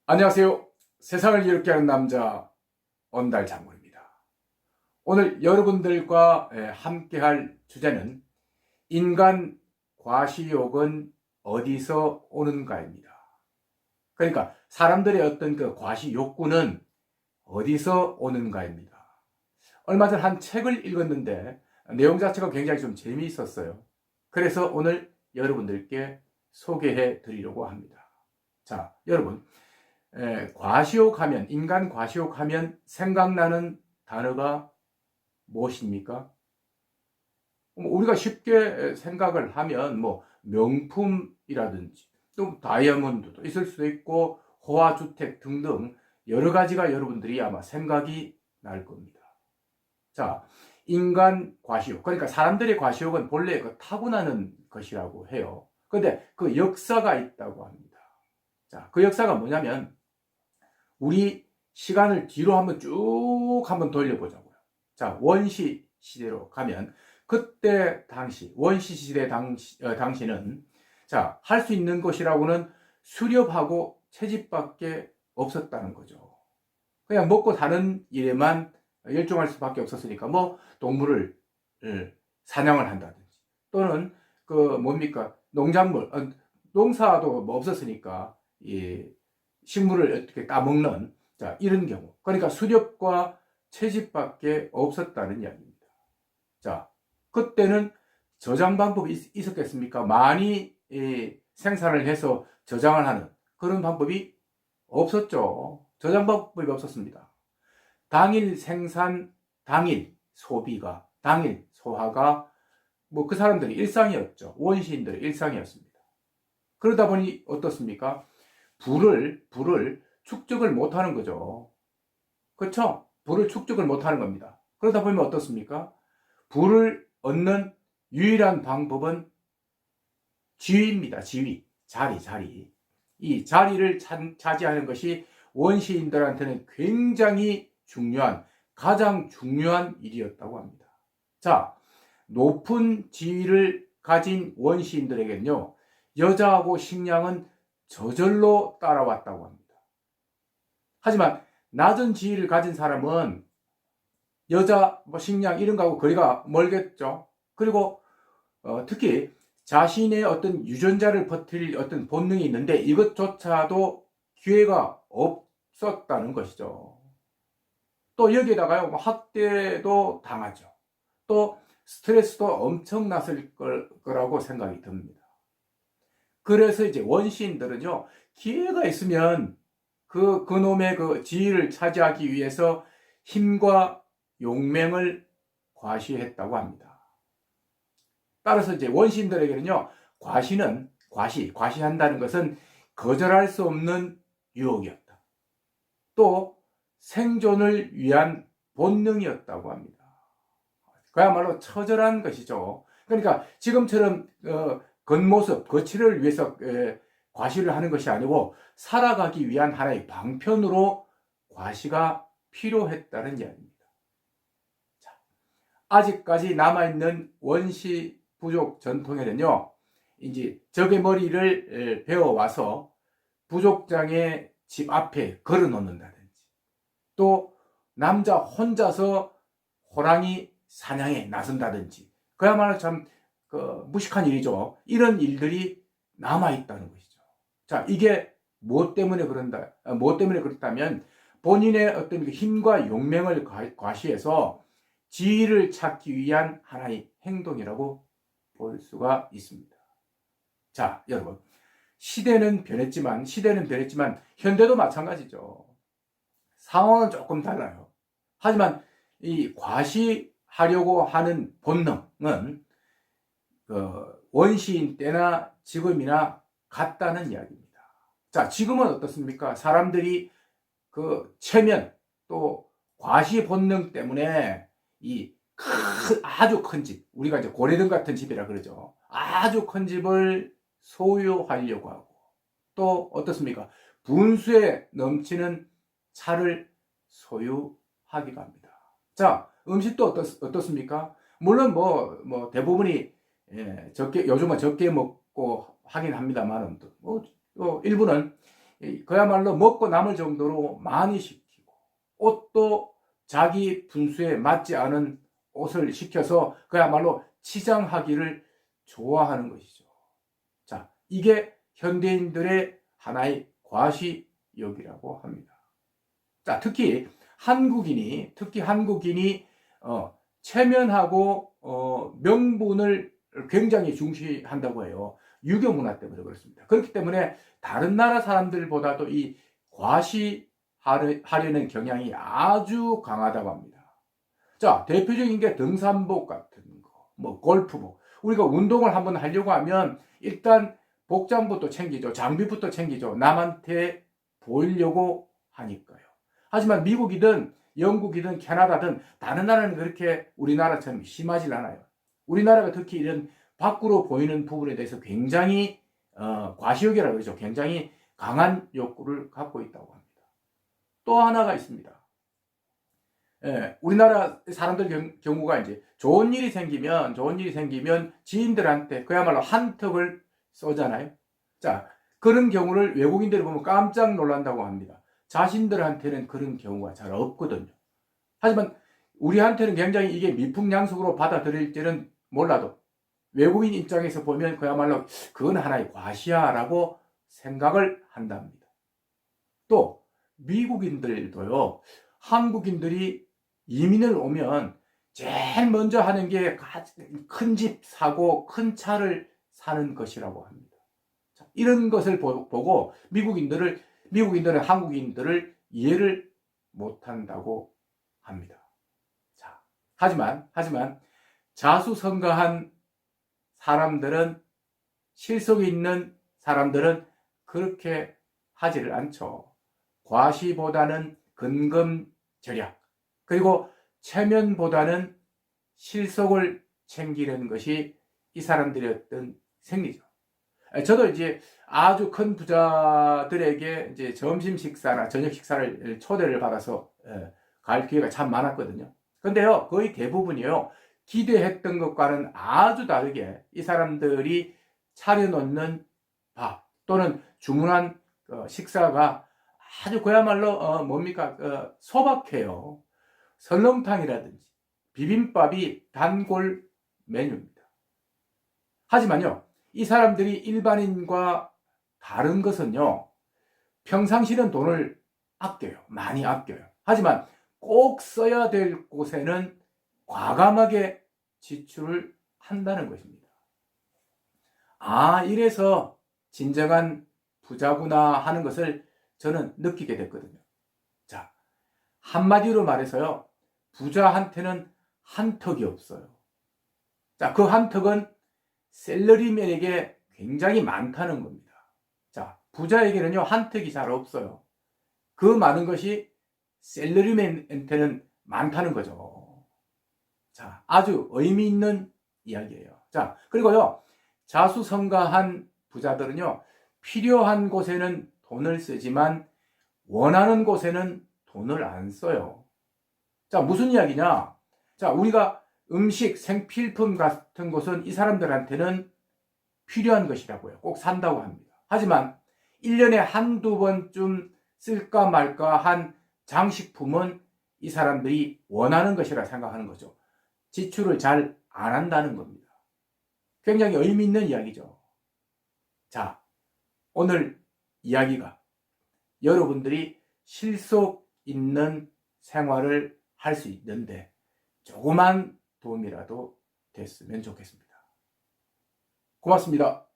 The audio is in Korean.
안녕하세요. 세상을 이롭게 하는 남자 언달 장군입니다. 오늘 여러분들과 함께할 주제는 인간 과시욕은 어디서 오는가입니다. 그러니까 사람들의 어떤 그 과시 욕구는 어디서 오는가입니다. 얼마 전 한 책을 읽었는데 내용 자체가 굉장히 좀 재미있었어요. 그래서 오늘 여러분들께 소개해 드리려고 합니다. 자, 여러분. 과시욕하면, 인간 과시욕하면 생각나는 단어가 무엇입니까? 우리가 쉽게 생각을 하면 명품이라든지 또 다이아몬드도 있을 수도 있고 호화주택 등등 여러 가지가 여러분들이 아마 생각이 날 겁니다. 자, 인간 과시욕. 그러니까 사람들의 과시욕은 본래 타고나는 것이라고 해요. 그런데 그 역사가 있다고 합니다. 자, 그 역사가 뭐냐면 우리 시간을 뒤로 한번 돌려보자고요. 자, 원시 시대로 가면 그때 당시 원시 시대 당시는 자, 할 수 있는 것이라고는 수렵하고 채집밖에 없었다는 거죠. 그냥 먹고 사는 일에만 열중할 수밖에 없었으니까 동물을 사냥을 한다든지 또는 농작물 농사도 없었으니까 이 식물을 어떻게 따먹는 이런 경우. 그러니까 수렵과 채집밖에 없었다는 이야기입니다. 자, 그때는 저장 방법이 있었겠습니까? 많이 생산을 해서 저장을 하는 그런 방법이 없었죠. 저장 방법이 없었습니다. 당일 생산, 당일 소비가, 당일 소화가 그 사람들의 일상이었죠. 원시인들의 일상이었습니다. 그러다 보니 어떻습니까? 불을 축적을 못하는 거죠. 그렇죠? 불을 축적을 못하는 겁니다. 그러다 보면 어떻습니까? 불을 얻는 유일한 방법은 지위입니다. 지위, 자리. 이 자리를 차지하는 것이 원시인들한테는 굉장히 가장 중요한 일이었다고 합니다. 자, 높은 지위를 가진 원시인들에게는요, 여자하고 식량은 저절로 따라왔다고 합니다. 하지만 낮은 지위를 가진 사람은 여자, 식량 이런 거하고 거리가 멀겠죠. 그리고 특히 자신의 어떤 유전자를 퍼뜨릴 어떤 본능이 있는데 이것조차도 기회가 없었다는 것이죠. 또 여기에다가요, 학대도 당하죠. 또 스트레스도 엄청났을 거라고 생각이 듭니다. 그래서 이제 원시인들은요, 기회가 있으면 그놈의 그 지위를 차지하기 위해서 힘과 용맹을 과시했다고 합니다. 따라서 이제 원시인들에게는요, 과시한다는 것은 거절할 수 없는 유혹이었다. 또 생존을 위한 본능이었다고 합니다. 그야말로 처절한 것이죠. 그러니까 지금처럼 겉모습, 거칠을 위해서 과시를 하는 것이 아니고 살아가기 위한 하나의 방편으로 과시가 필요했다는 이야기입니다. 자, 아직까지 남아있는 원시 부족 전통에는요, 이제 적의 머리를 베어와서 부족장의 집 앞에 걸어 놓는다든지, 또 남자 혼자서 호랑이 사냥에 나선다든지, 그야말로 참 무식한 일이죠. 이런 일들이 남아있다는 것이죠. 자, 이게 무엇 때문에 그렇다면 본인의 어떤 힘과 용맹을 과시해서 지위를 찾기 위한 하나의 행동이라고 볼 수가 있습니다. 자, 여러분. 시대는 변했지만 현대도 마찬가지죠. 상황은 조금 달라요. 하지만 이 과시하려고 하는 본능은 원시인 때나 지금이나 같다는 이야기입니다. 자, 지금은 어떻습니까? 사람들이 체면 또 과시 본능 때문에 아주 큰 집, 우리가 이제 고래등 같은 집이라 그러죠. 아주 큰 집을 소유하려고 하고, 또 어떻습니까? 분수에 넘치는 차를 소유하기도 합니다. 자, 음식도 어떻습니까? 물론 대부분이 요즘은 적게 먹고 하긴 합니다만, 일부는 그야말로 먹고 남을 정도로 많이 시키고, 옷도 자기 분수에 맞지 않은 옷을 시켜서 그야말로 치장하기를 좋아하는 것이죠. 자, 이게 현대인들의 하나의 과시욕이라고 합니다. 자, 특히 한국인이 체면하고 명분을 굉장히 중시한다고 해요. 유교 문화 때문에 그렇습니다. 그렇기 때문에 다른 나라 사람들보다도 이 과시하려는 경향이 아주 강하다고 합니다. 자, 대표적인 게 등산복 같은 거, 뭐 골프복. 우리가 운동을 한번 하려고 하면 일단 복장부터 챙기죠. 장비부터 챙기죠. 남한테 보이려고 하니까요. 하지만 미국이든 영국이든 캐나다든 다른 나라는 그렇게 우리나라처럼 심하지 않아요. 우리나라가 특히 이런 밖으로 보이는 부분에 대해서 굉장히 과시욕이라고 그러죠. 굉장히 강한 욕구를 갖고 있다고 합니다. 또 하나가 있습니다. 예, 우리나라 사람들 경우가 이제 좋은 일이 생기면 지인들한테 그야말로 한턱을 쏘잖아요. 자, 그런 경우를 외국인들이 보면 깜짝 놀란다고 합니다. 자신들한테는 그런 경우가 잘 없거든요. 하지만 우리한테는 굉장히 이게 미풍양속으로 받아들일지는 몰라도 외국인 입장에서 보면 그야말로 그건 하나의 과시야라고 생각을 한답니다. 또 미국인들도요, 한국인들이 이민을 오면 제일 먼저 하는 게 큰 집 사고 큰 차를 사는 것이라고 합니다. 자, 이런 것을 보고 미국인들은 한국인들을 이해를 못한다고 합니다. 자, 하지만 자수성가한 사람들은, 실속이 있는 사람들은 그렇게 하지를 않죠. 과시보다는 근검절약, 그리고 체면보다는 실속을 챙기는 것이 이 사람들의 어떤 생리죠. 저도 이제 아주 큰 부자들에게 이제 점심 식사나 저녁 식사를 초대를 받아서 갈 기회가 참 많았거든요. 근데요, 거의 대부분이요, 기대했던 것과는 아주 다르게 이 사람들이 차려놓는 밥 또는 주문한 식사가 아주 그야말로 소박해요. 설렁탕이라든지 비빔밥이 단골 메뉴입니다. 하지만요, 이 사람들이 일반인과 다른 것은요, 평상시는 돈을 아껴요. 많이 아껴요. 하지만 꼭 써야 될 곳에는 과감하게 지출을 한다는 것입니다. 아, 이래서 진정한 부자구나 하는 것을 저는 느끼게 됐거든요. 자, 한마디로 말해서요, 부자한테는 한턱이 없어요. 자, 그 한턱은 셀러리맨에게 굉장히 많다는 겁니다. 자, 부자에게는요, 한턱이 잘 없어요. 그 많은 것이 셀러리맨한테는 많다는 거죠. 자, 아주 의미 있는 이야기예요. 자, 그리고요, 자수성가한 부자들은요, 필요한 곳에는 돈을 쓰지만 원하는 곳에는 돈을 안 써요. 자, 무슨 이야기냐? 자, 우리가 음식, 생필품 같은 것은 이 사람들한테는 필요한 것이라고요. 꼭 산다고 합니다. 하지만 1년에 한두 번쯤 쓸까 말까 한 장식품은 이 사람들이 원하는 것이라 생각하는 거죠. 지출을 잘 안 한다는 겁니다. 굉장히 의미 있는 이야기죠. 자, 오늘 이야기가 여러분들이 실속 있는 생활을 할 수 있는데 조그만 도움이라도 됐으면 좋겠습니다. 고맙습니다.